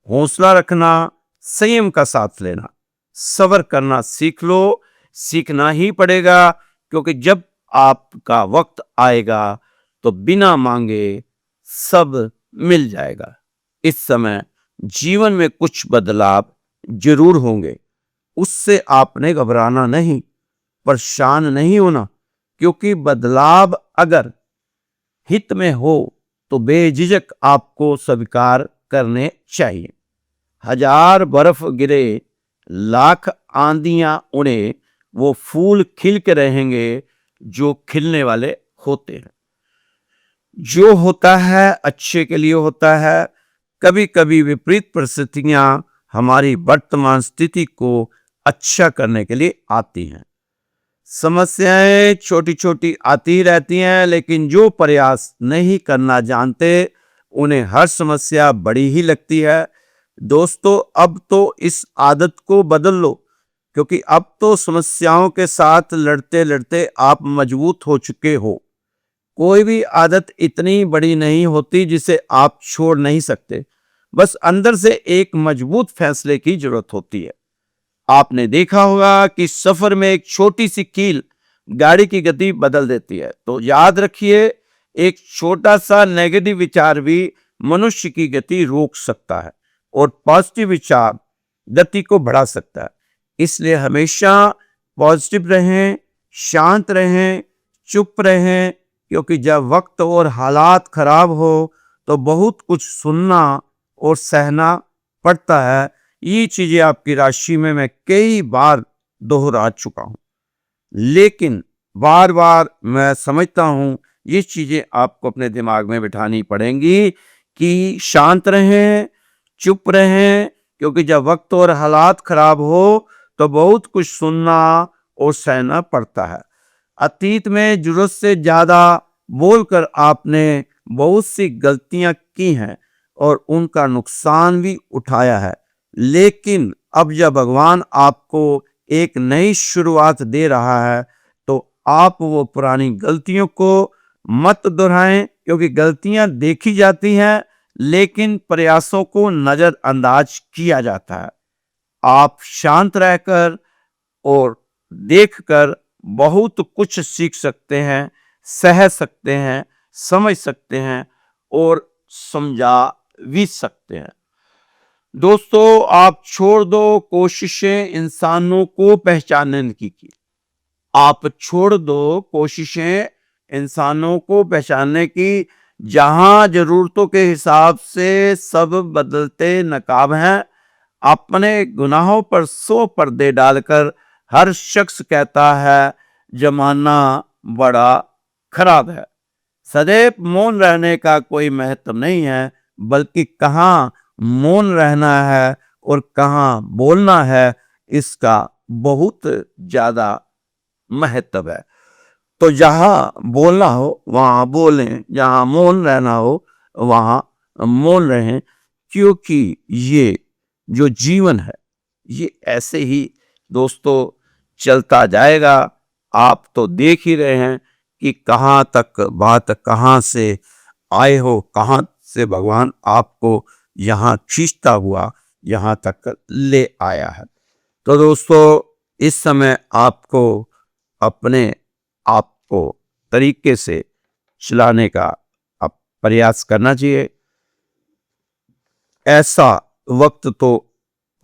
हौसला रखना, संयम का साथ लेना, सब्र करना सीख लो। सीखना ही पड़ेगा क्योंकि जब आपका वक्त आएगा तो बिना मांगे सब मिल जाएगा। इस समय जीवन में कुछ बदलाव जरूर होंगे, उससे आपने घबराना नहीं, परेशान नहीं होना, क्योंकि बदलाव अगर हित में हो तो बेझिझक आपको स्वीकार करने चाहिए। हजार बर्फ गिरे, लाख आंधियां उड़े, वो फूल खिल के रहेंगे जो खिलने वाले होते हैं। जो होता है अच्छे के लिए होता है। कभी कभी विपरीत परिस्थितियां हमारी वर्तमान स्थिति को अच्छा करने के लिए आती हैं। समस्याएं छोटी छोटी आती रहती हैं, लेकिन जो प्रयास नहीं करना जानते उन्हें हर समस्या बड़ी ही लगती है। दोस्तों, अब तो इस आदत को बदल लो, क्योंकि अब तो समस्याओं के साथ लड़ते लड़ते आप मजबूत हो चुके हो। कोई भी आदत इतनी बड़ी नहीं होती जिसे आप छोड़ नहीं सकते, बस अंदर से एक मजबूत फैसले की जरूरत होती है। आपने देखा होगा कि सफर में एक छोटी सी कील गाड़ी की गति बदल देती है। तो याद रखिए, एक छोटा सा नेगेटिव विचार भी मनुष्य की गति रोक सकता है और पॉजिटिव विचार गति को बढ़ा सकता है। इसलिए हमेशा पॉजिटिव रहें, शांत रहें, चुप रहें, क्योंकि जब वक्त और हालात खराब हो तो बहुत कुछ सुनना और सहना पड़ता है। ये चीजें आपकी राशि में मैं कई बार दोहरा चुका हूं, लेकिन बार बार मैं समझता हूं ये चीजें आपको अपने दिमाग में बिठानी पड़ेंगी कि शांत रहें, चुप रहें, क्योंकि जब वक्त और हालात खराब हो तो बहुत कुछ सुनना और सहना पड़ता है। अतीत में जरूरत से ज्यादा बोलकर आपने बहुत सी गलतियां की हैं और उनका नुकसान भी उठाया है, लेकिन अब जब भगवान आपको एक नई शुरुआत दे रहा है तो आप वो पुरानी गलतियों को मत दोहराएं, क्योंकि गलतियां देखी जाती हैं लेकिन प्रयासों को नजरअंदाज किया जाता है। आप शांत रहकर और देखकर बहुत कुछ सीख सकते हैं, सह सकते हैं, समझ सकते हैं और समझा भी सकते हैं। दोस्तों, आप छोड़ दो कोशिशें इंसानों को पहचानने की। आप छोड़ दो कोशिशें इंसानों को पहचानने की। जहां जरूरतों के हिसाब से सब बदलते नकाब हैं, अपने गुनाहों पर 100 पर्दे डालकर हर शख्स कहता है जमाना बड़ा खराब है। सदैव मौन रहने का कोई महत्व नहीं है, बल्कि कहाँ मौन रहना है और कहाँ बोलना है, इसका बहुत ज्यादा महत्व है। तो जहां बोलना हो वहां बोलें, जहां मौन रहना हो वहां मौन रहें, क्योंकि ये जो जीवन है ये ऐसे ही दोस्तों चलता जाएगा। आप तो देख ही रहे हैं कि कहां तक बात कहां से आए हो, कहां से भगवान आपको यहां खींचता हुआ यहां तक ले आया है। तो दोस्तों, इस समय आपको अपने आप को तरीके से चलाने का अब प्रयास करना चाहिए। ऐसा वक्त तो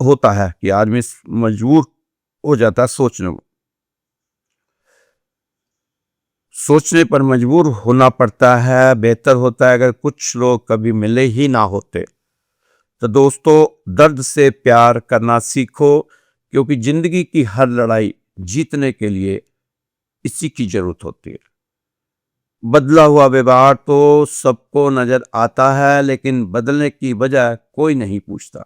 होता है कि आदमी मजबूर हो जाता है सोचने पर मजबूर होना पड़ता है। बेहतर होता है अगर कुछ लोग कभी मिले ही ना होते। तो दोस्तों, दर्द से प्यार करना सीखो, क्योंकि जिंदगी की हर लड़ाई जीतने के लिए इसी की जरूरत होती है। बदला हुआ व्यवहार तो सबको नजर आता है, लेकिन बदलने की वजह कोई नहीं पूछता।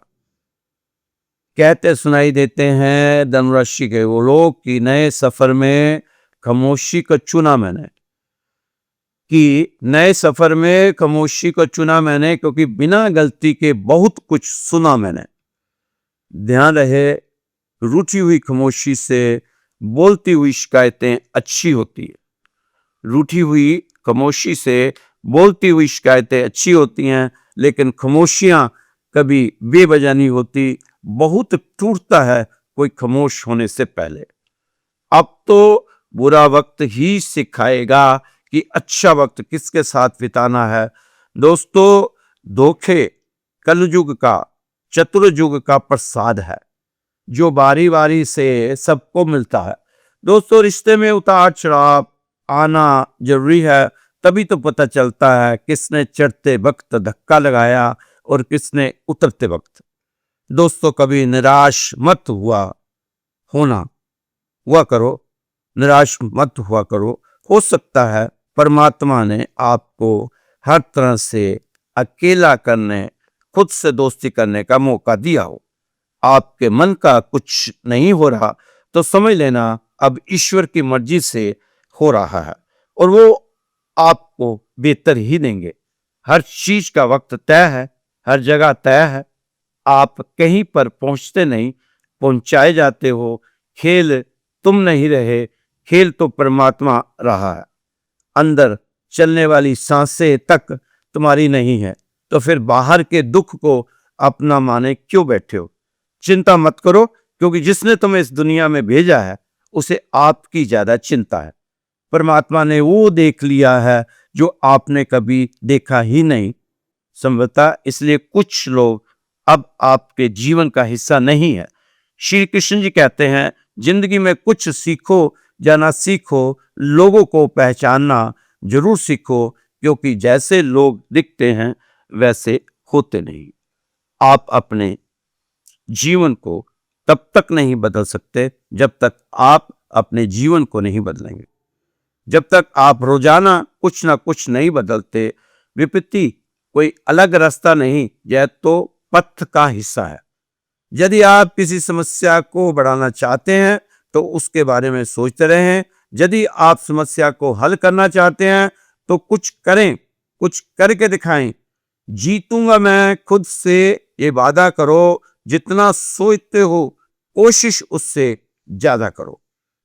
कहते सुनाई देते हैं धनुराशि के वो लोग कि नए सफर में खामोशी को चुना मैंने, क्योंकि बिना गलती के बहुत कुछ सुना मैंने। ध्यान रहे, रूठी हुई खामोशी से बोलती हुई शिकायतें अच्छी होती है। रूठी हुई खामोशी से बोलती हुई शिकायतें अच्छी होती हैं, लेकिन खामोशियां कभी बेवजह नहीं होती। बहुत टूटता है कोई खामोश होने से पहले। अब तो बुरा वक्त ही सिखाएगा कि अच्छा वक्त किसके साथ बिताना है। दोस्तों, धोखे कलयुग का, चतुर्युग का प्रसाद है जो बारी बारी से सबको मिलता है। दोस्तों, रिश्ते में उतार चढ़ाव आना जरूरी है, तभी तो पता चलता है किसने चढ़ते वक्त धक्का लगाया और किसने उतरते वक्त। दोस्तों, कभी निराश मत हुआ करो, निराश मत हुआ करो। हो सकता है परमात्मा ने आपको हर तरह से अकेला करने, खुद से दोस्ती करने का मौका दिया हो। आपके मन का कुछ नहीं हो रहा तो समझ लेना अब ईश्वर की मर्जी से हो रहा है और वो आपको बेहतर ही देंगे। हर चीज का वक्त तय है, हर जगह तय है। आप कहीं पर पहुंचते नहीं, पहुंचाए जाते हो। खेल तुम नहीं रहे, खेल तो परमात्मा रहा है। अंदर चलने वाली सांसें तक तुम्हारी नहीं है, तो फिर बाहर के दुख को अपना माने क्यों बैठे हो। चिंता मत करो, क्योंकि जिसने तुम्हें इस दुनिया में भेजा है उसे आपकी ज्यादा चिंता है। परमात्मा ने वो देख लिया है जो आपने कभी देखा ही नहीं। संभवतः इसलिए कुछ लोग अब आपके जीवन का हिस्सा नहीं है। श्री कृष्ण जी कहते हैं, जिंदगी में कुछ सीखो या ना सीखो, लोगों को पहचानना जरूर सीखो, क्योंकि जैसे लोग दिखते हैं वैसे होते नहीं। आप अपने जीवन को तब तक नहीं बदल सकते जब तक आप अपने जीवन को नहीं बदलेंगे। जब तक आप रोजाना कुछ ना कुछ नहीं बदलते, विपत्ति कोई अलग रास्ता नहीं, यह तो पथ का हिस्सा है। यदि आप किसी समस्या को बढ़ाना चाहते हैं तो उसके बारे में सोचते रहें। यदि आप समस्या को हल करना चाहते हैं तो कुछ करें, कुछ करके दिखाएं। जीतूंगा मैं खुद से ये वादा करो, जितना सोचते हो कोशिश उससे ज्यादा करो।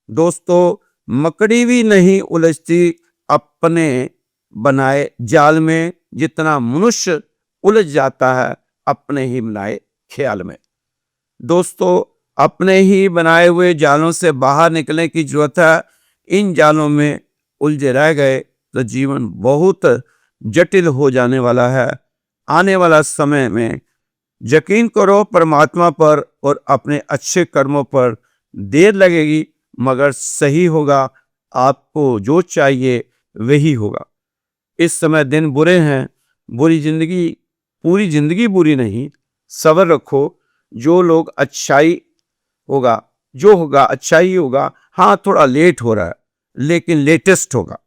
दोस्तों, मकड़ी भी नहीं उलझती अपने बनाए जाल में, जितना मनुष्य उलझ जाता है अपने ही बनाए ख्याल में। दोस्तों, अपने ही बनाए हुए जालों से बाहर निकलने की जरूरत है। इन जालों में उलझे रह गए तो जीवन बहुत जटिल हो जाने वाला है। आने वाला समय में यकीन करो परमात्मा पर और अपने अच्छे कर्मों पर। देर लगेगी मगर सही होगा। आपको जो चाहिए वही होगा। इस समय दिन बुरे हैं, बुरी जिंदगी, पूरी जिंदगी बुरी नहीं। सब्र रखो, जो लोग अच्छाई होगा, जो होगा अच्छा ही होगा। हाँ, थोड़ा लेट हो रहा है लेकिन लेटेस्ट होगा।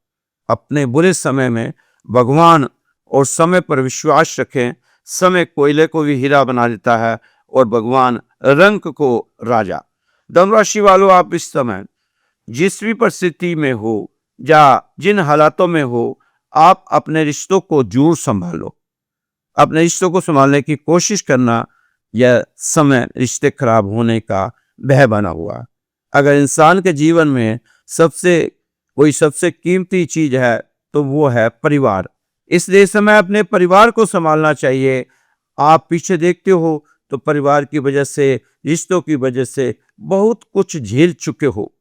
अपने बुरे समय में भगवान और समय पर विश्वास रखें। समय कोयले को भी हीरा बना देता है और भगवान रंग को राजा। धनु राशि वालों, आप इस समय जिस भी परिस्थिति में हो या जिन हालातों में हो, आप अपने रिश्तों को जरूर संभालो। अपने रिश्तों को संभालने की कोशिश करना। यह समय रिश्ते खराब होने का भय बना हुआ। अगर इंसान के जीवन में सबसे कीमती चीज है तो वो है परिवार। इसलिए इस समय अपने परिवार को संभालना चाहिए। आप पीछे देखते हो तो परिवार की वजह से, रिश्तों की वजह से बहुत कुछ झेल चुके हो।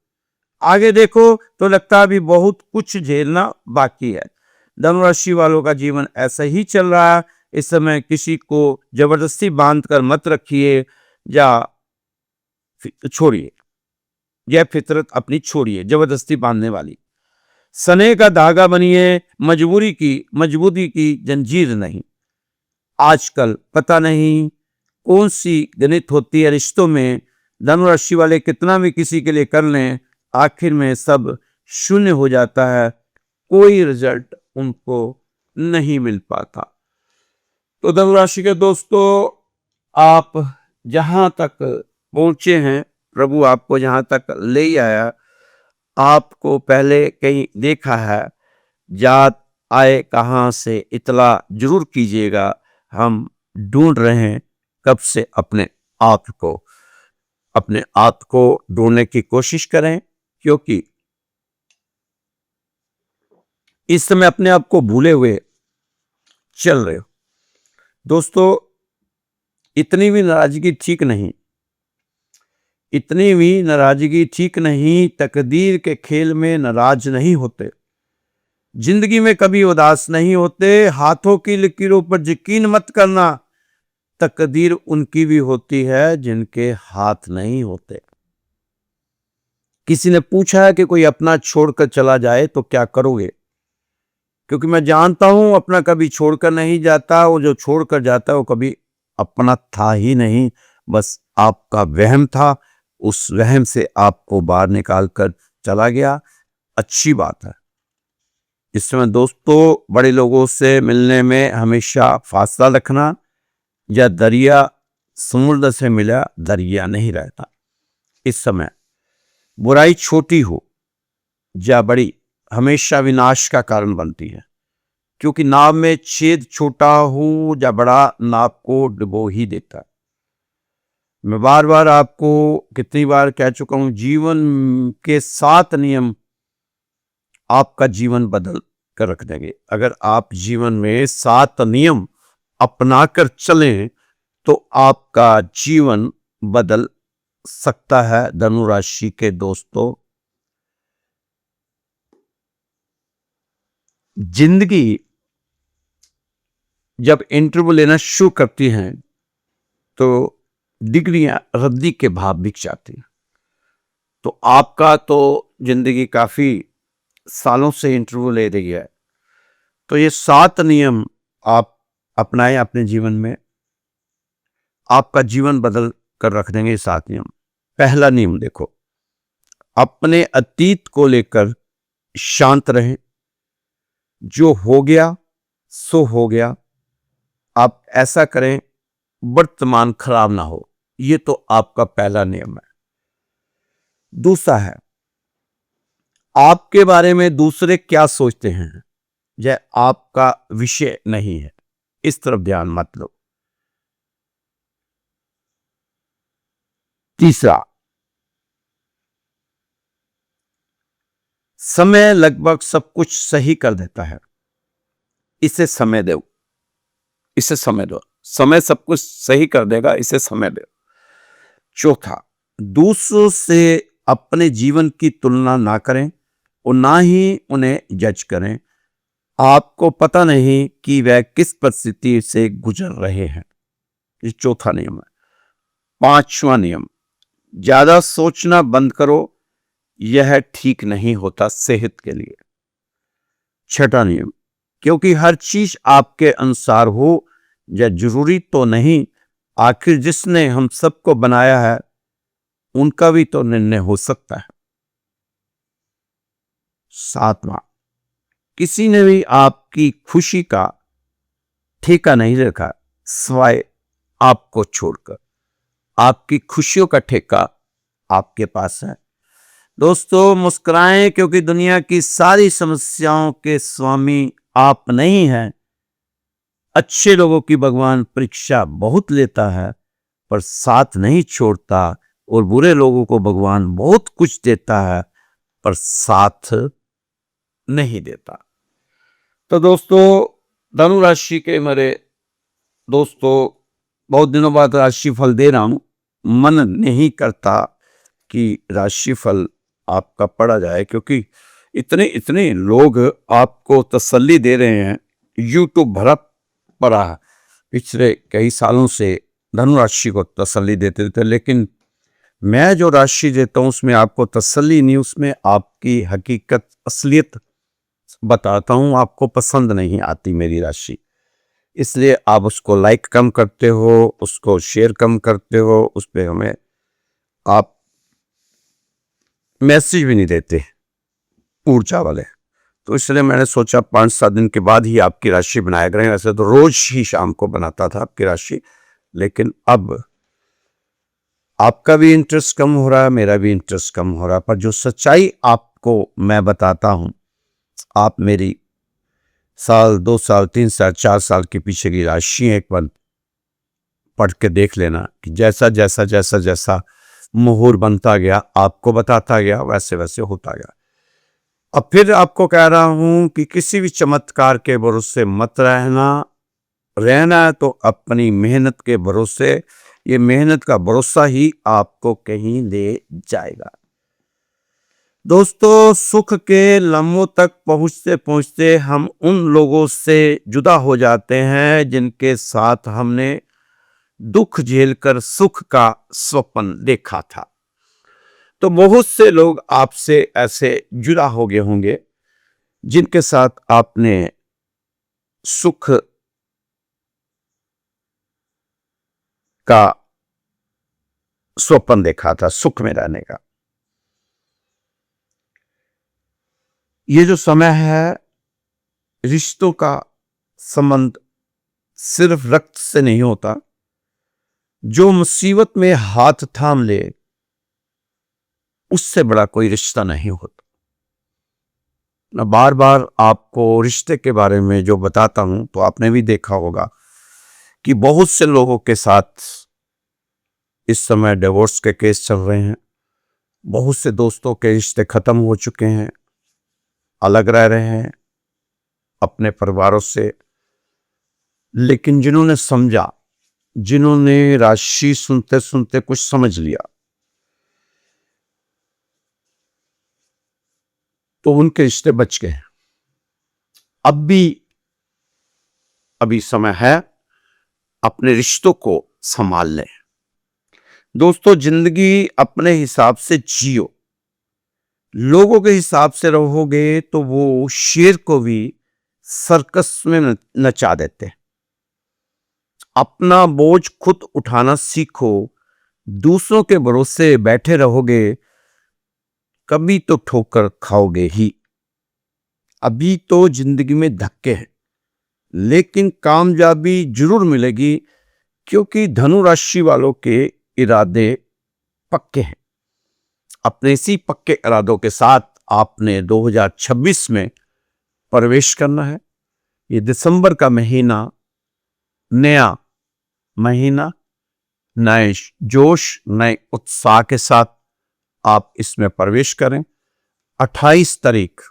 आगे देखो तो लगता है अभी बहुत कुछ झेलना बाकी है। धनु राशि वालों का जीवन ऐसा ही चल रहा है। इस समय किसी को जबरदस्ती बांध कर मत रखिए या छोड़िए। यह फितरत अपनी छोड़िए, जबरदस्ती बांधने वाली। सने का धागा बनिए, मजबूती की जंजीर नहीं। आजकल पता नहीं कौन सी गणित होती है रिश्तों में। धनु राशि वाले कितना भी किसी के लिए कर लें, आखिर में सब शून्य हो जाता है। कोई रिजल्ट उनको नहीं मिल पाता। तो धनु राशि के दोस्तों, आप जहां तक पहुंचे हैं, प्रभु आपको जहां तक ले आया, आपको पहले कहीं देखा है। जात आए कहां से इतला जरूर कीजिएगा। हम ढूंढ रहे हैं कब से अपने आप को ढूंढने की कोशिश करें, क्योंकि इस समय अपने आप को भूले हुए चल रहे हो। दोस्तों, इतनी भी नाराजगी ठीक नहीं। तकदीर के खेल में नाराज नहीं होते। जिंदगी में कभी उदास नहीं होते। हाथों की लकीरों पर यकीन मत करना। तकदीर उनकी भी होती है जिनके हाथ नहीं होते। किसी ने पूछा है कि कोई अपना छोड़कर चला जाए तो क्या करोगे? क्योंकि मैं जानता हूं अपना कभी छोड़कर नहीं जाता। वो जो छोड़कर जाता है वो कभी अपना था ही नहीं, बस आपका वहम था। उस वहम से आपको बाहर निकाल कर चला गया। अच्छी बात है। इस समय दोस्तों, बड़े लोगों से मिलने में हमेशा फासला रखना। या दरिया समुद्र से मिला दरिया नहीं रहता। इस समय बुराई छोटी हो या बड़ी, हमेशा विनाश का कारण बनती है। क्योंकि नाव में छेद छोटा हो या बड़ा, नाव को डुबो ही देता है। मैं बार बार आपको कितनी बार कह चुका हूं, जीवन के 7 नियम आपका जीवन बदल कर रख देंगे। अगर आप जीवन में 7 नियम अपनाकर चलें तो आपका जीवन बदल सकता है। धनु राशि के दोस्तों, जिंदगी जब इंटरव्यू लेना शुरू करती हैं तो डिग्रियां रद्दी के भाव बिक जाती हैं। तो आपका तो जिंदगी काफी सालों से इंटरव्यू ले रही है। तो ये 7 नियम आप अपनाएं अपने जीवन में, आपका जीवन बदल कर रख देंगे। 7 नियम। पहला नियम देखो, अपने अतीत को लेकर शांत रहें। जो हो गया सो हो गया। आप ऐसा करें वर्तमान खराब ना हो। ये तो आपका पहला नियम है। दूसरा है, आपके बारे में दूसरे क्या सोचते हैं यह आपका विषय नहीं है। इस तरफ ध्यान मत लो। तीसरा, समय लगभग सब कुछ सही कर देता है। इसे समय दो। इसे समय दो। समय सब कुछ सही कर देगा, इसे समय दो। चौथा, दूसरों से अपने जीवन की तुलना ना करें और ना ही उन्हें जज करें। आपको पता नहीं कि वह किस परिस्थिति से गुजर रहे हैं। ये चौथा नियम है। पांचवा नियम, ज्यादा सोचना बंद करो। यह ठीक नहीं होता सेहत के लिए। छठा नियम, क्योंकि हर चीज आपके अनुसार हो यह जरूरी तो नहीं। आखिर जिसने हम सबको बनाया है उनका भी तो निर्णय हो सकता है। सातवां, किसी ने भी आपकी खुशी का ठेका नहीं रखा सिवाय आपको छोड़कर। आपकी खुशियों का ठेका आपके पास है। दोस्तों, मुस्कुराएं क्योंकि दुनिया की सारी समस्याओं के स्वामी आप नहीं हैं। अच्छे लोगों की भगवान परीक्षा बहुत लेता है पर साथ नहीं छोड़ता, और बुरे लोगों को भगवान बहुत कुछ देता है पर साथ नहीं देता। तो दोस्तों, धनु राशि के मेरे दोस्तों, बहुत दिनों बाद राशिफल दे रहा हूं। मन नहीं करता कि राशिफल आपका पढ़ा जाए, क्योंकि इतने इतने लोग आपको तसल्ली दे रहे हैं। यूट्यूब भरा पड़ा है। पिछले कई सालों से धनु राशि को तसल्ली देते थे, लेकिन मैं जो राशि देता हूं उसमें आपको तसल्ली नहीं, उसमें आपकी हकीकत असलियत बताता हूं। आपको पसंद नहीं आती मेरी राशि, इसलिए आप उसको लाइक कम करते हो, उसको शेयर कम करते हो, उस पर हमें आप मैसेज भी नहीं देते ऊर्जा वाले। तो इसलिए मैंने सोचा 5-7 दिन के बाद ही आपकी राशि बनाया करें। वैसे तो रोज ही शाम को बनाता था आपकी राशि, लेकिन अब आपका भी इंटरेस्ट कम हो रहा है, मेरा भी इंटरेस्ट कम हो रहा है। पर जो सच्चाई आपको मैं बताता हूं, आप मेरी साल 2 साल 3 साल 4 साल के पीछे की राशि एक बार पढ़ के देख लेना कि जैसा जैसा जैसा जैसा मुहूर्त बनता गया आपको बताता गया, वैसे वैसे होता गया। अब फिर आपको कह रहा हूं कि किसी भी चमत्कार के भरोसे मत रहना है तो अपनी मेहनत के भरोसे। ये मेहनत का भरोसा ही आपको कहीं ले जाएगा। दोस्तों, सुख के लम्हों तक पहुंचते पहुंचते हम उन लोगों से जुदा हो जाते हैं जिनके साथ हमने दुख झेलकर सुख का स्वप्न देखा था। तो बहुत से लोग आपसे ऐसे जुदा हो गए होंगे जिनके साथ आपने सुख का स्वप्न देखा था, सुख में रहने का। ये जो समय है, रिश्तों का संबंध सिर्फ रक्त से नहीं होता। जो मुसीबत में हाथ थाम ले उससे बड़ा कोई रिश्ता नहीं होता। मैं बार बार आपको रिश्ते के बारे में जो बताता हूं तो आपने भी देखा होगा कि बहुत से लोगों के साथ इस समय डिवोर्स के केस चल रहे हैं। बहुत से दोस्तों के रिश्ते खत्म हो चुके हैं, अलग रह रहे हैं अपने परिवारों से। लेकिन जिन्होंने समझा, जिन्होंने राशि सुनते सुनते कुछ समझ लिया, तो उनके रिश्ते बच गए। अब भी अभी समय है, अपने रिश्तों को संभाल लें। दोस्तों, जिंदगी अपने हिसाब से जियो। लोगों के हिसाब से रहोगे तो वो शेर को भी सर्कस में नचा देते हैं। अपना बोझ खुद उठाना सीखो। दूसरों के भरोसे बैठे रहोगे, कभी तो ठोकर खाओगे ही। अभी तो जिंदगी में धक्के हैं, लेकिन कामयाबी जरूर मिलेगी, क्योंकि धनु राशि वालों के इरादे पक्के हैं। अपने इसी पक्के इरादों के साथ आपने 2026 में प्रवेश करना है। ये दिसंबर का महीना, नया महीना, नए जोश, नए उत्साह के साथ आप इसमें प्रवेश करें। 28 तारीख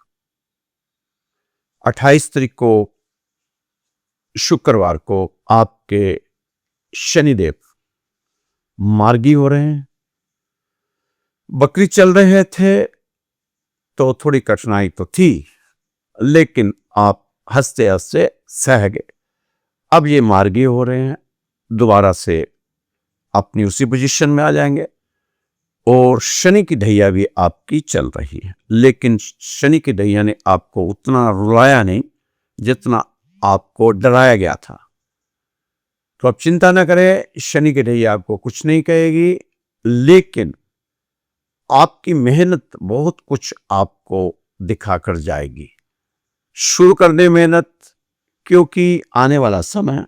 28 तारीख को शुक्रवार को आपके शनिदेव मार्गी हो रहे हैं। बकरी चल रहे थे तो थोड़ी कठिनाई तो थी, लेकिन आप हंसते हंसते सह गए। अब ये मार्गी हो रहे हैं, दोबारा से अपनी उसी पोजीशन में आ जाएंगे। और शनि की ढैया भी आपकी चल रही है, लेकिन शनि की ढैया ने आपको उतना रुलाया नहीं जितना आपको डराया गया था। तो आप चिंता न करें, शनि की ढैया आपको कुछ नहीं कहेगी, लेकिन आपकी मेहनत बहुत कुछ आपको दिखाकर जाएगी। शुरू कर दे मेहनत, क्योंकि आने वाला समय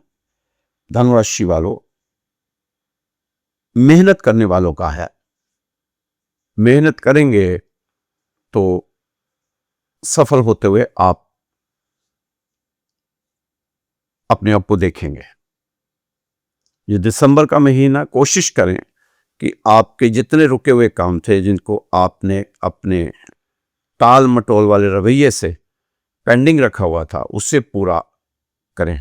धनु राशि वालों मेहनत करने वालों का है। मेहनत करेंगे तो सफल होते हुए आप अपने आप को देखेंगे। ये दिसंबर का महीना, कोशिश करें कि आपके जितने रुके हुए काम थे, जिनको आपने अपने टाल मटोल वाले रवैये से पेंडिंग रखा हुआ था, उसे पूरा करें।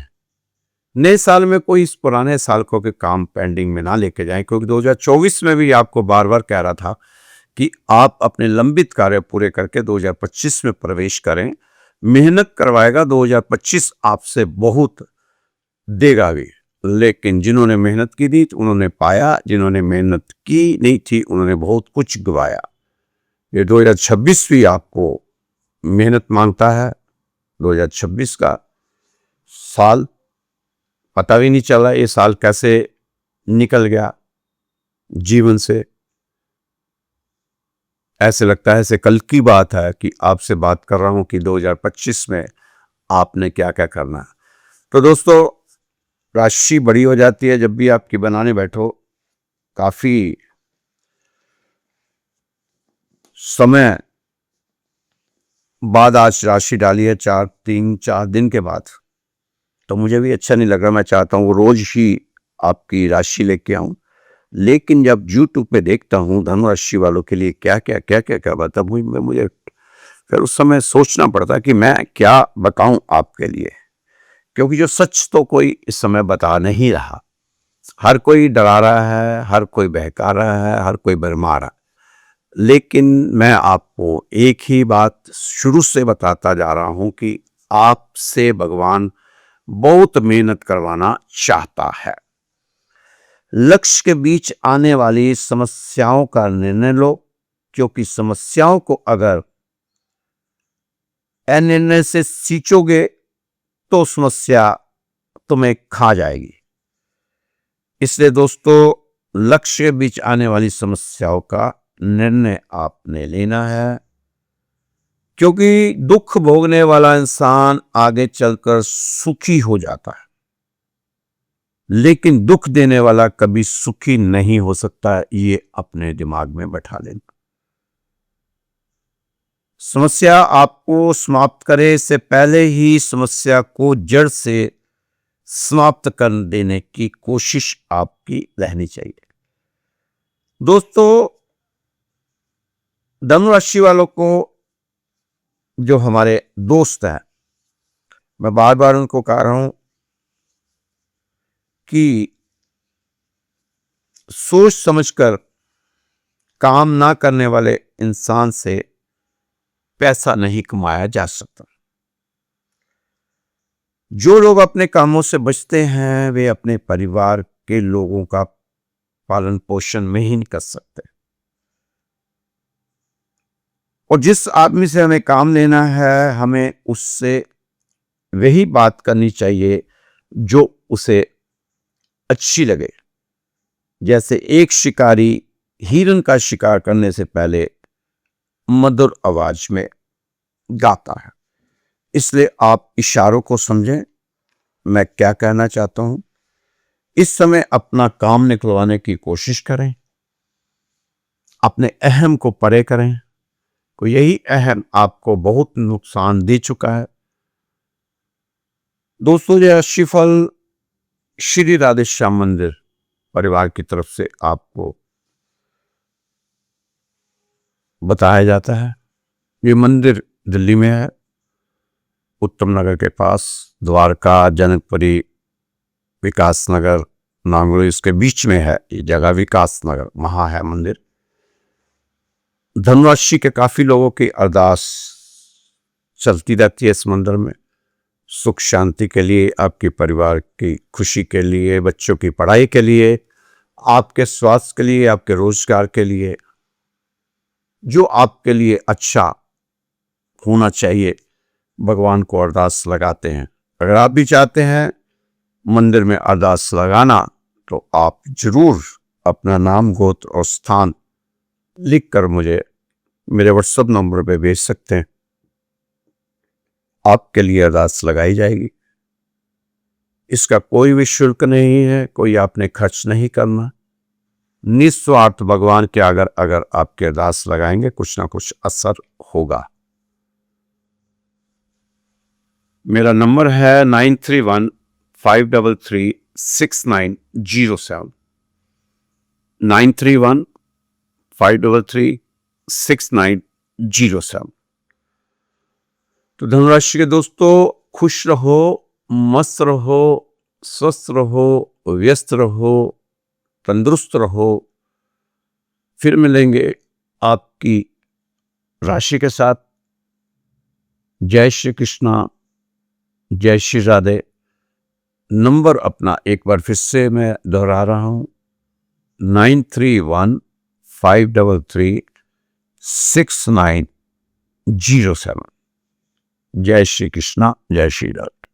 नए साल में कोई इस पुराने साल को के काम पेंडिंग में ना लेके जाएं, क्योंकि 2024 में भी आपको बार बार कह रहा था कि आप अपने लंबित कार्य पूरे करके 2025 में प्रवेश करें। मेहनत करवाएगा 2025, आपसे बहुत देगा भी, लेकिन जिन्होंने मेहनत की थी उन्होंने पाया, जिन्होंने मेहनत की नहीं थी उन्होंने बहुत कुछ गवाया। ये 2026 भी आपको मेहनत मांगता है। 2026 का साल पता भी नहीं चला ये साल कैसे निकल गया जीवन से। ऐसे लगता है ऐसे कल की बात है कि आपसे बात कर रहा हूं कि 2025 में आपने क्या क्या करना है। तो दोस्तों, राशि बड़ी हो जाती है जब भी आपकी बनाने बैठो। काफी समय बाद आज राशि डाली है, 3-4 दिन के बाद, तो मुझे भी अच्छा नहीं लग रहा। मैं चाहता हूँ रोज ही आपकी राशि लेके आऊं, लेकिन जब यूट्यूब पे देखता हूँ धनु राशि वालों के लिए क्या क्या क्या क्या क्या बता, मुझे फिर उस समय सोचना पड़ता कि मैं क्या बताऊं आपके लिए, क्योंकि जो सच तो कोई इस समय बता नहीं रहा। हर कोई डरा रहा है, हर कोई बहका रहा है, हर कोई भरमा रहा है, लेकिन मैं आपको एक ही बात शुरू से बताता जा रहा हूं कि आपसे भगवान बहुत मेहनत करवाना चाहता है। लक्ष्य के बीच आने वाली समस्याओं का निर्णय लो, क्योंकि समस्याओं को अगर अनिर्णय से सींचोगे तो समस्या तुम्हें खा जाएगी। इसलिए दोस्तों, लक्ष्य के बीच आने वाली समस्याओं का निर्णय आपने लेना है, क्योंकि दुख भोगने वाला इंसान आगे चलकर सुखी हो जाता है, लेकिन दुख देने वाला कभी सुखी नहीं हो सकता। ये अपने दिमाग में बैठा लेना। समस्या आपको समाप्त करे इससे पहले ही समस्या को जड़ से समाप्त कर देने की कोशिश आपकी रहनी चाहिए। दोस्तों, धनु राशि वालों को जो हमारे दोस्त हैं, मैं बार बार उनको कह रहा हूं कि सोच समझकर काम ना करने वाले इंसान से पैसा नहीं कमाया जा सकता। जो लोग अपने कामों से बचते हैं वे अपने परिवार के लोगों का पालन पोषण में ही नहीं कर सकते। और जिस आदमी से हमें काम लेना है, हमें उससे वही बात करनी चाहिए जो उसे अच्छी लगे। जैसे एक शिकारी हिरन का शिकार करने से पहले मधुर आवाज में गाता है। इसलिए आप इशारों को समझें, मैं क्या कहना चाहता हूं। इस समय अपना काम निकलवाने की कोशिश करें, अपने अहम को परे करें। को यही अहम आपको बहुत नुकसान दे चुका है। दोस्तों, यह राशिफल श्री राधे श्याम मंदिर परिवार की तरफ से आपको बताया जाता है। ये मंदिर दिल्ली में है, उत्तम नगर के पास। द्वारका, जनकपुरी, विकास नगर, नांगलोई इसके बीच में है ये जगह, विकास नगर, वहां है मंदिर। धनराशि के काफी लोगों की अरदास चलती रहती है इस मंदिर में, सुख शांति के लिए, आपके परिवार की खुशी के लिए, बच्चों की पढ़ाई के लिए, आपके स्वास्थ्य के लिए, आपके रोजगार के लिए, जो आपके लिए अच्छा होना चाहिए, भगवान को अरदास लगाते हैं। अगर आप भी चाहते हैं मंदिर में अरदास लगाना, तो आप जरूर अपना नाम, गोत्र और स्थान लिखकर मुझे मेरे व्हाट्सएप नंबर पे भेज सकते हैं। आपके लिए अरदास लगाई जाएगी। इसका कोई भी शुल्क नहीं है, कोई आपने खर्च नहीं करना। निस्वार्थ भगवान के अगर आपके अरदास लगाएंगे, कुछ ना कुछ असर होगा। मेरा नंबर है 9315336907, 9315336907। तो धनुराशि के दोस्तों, खुश रहो, मस्त रहो, स्वस्थ रहो, व्यस्त रहो, तंदुरुस्त रहो। फिर मिलेंगे आपकी राशि के साथ। जय श्री कृष्णा, जय श्री राधे। नंबर अपना एक बार फिर से मैं दोहरा रहा हूं, 9315336907। जय श्री कृष्णा, जय श्री राधे।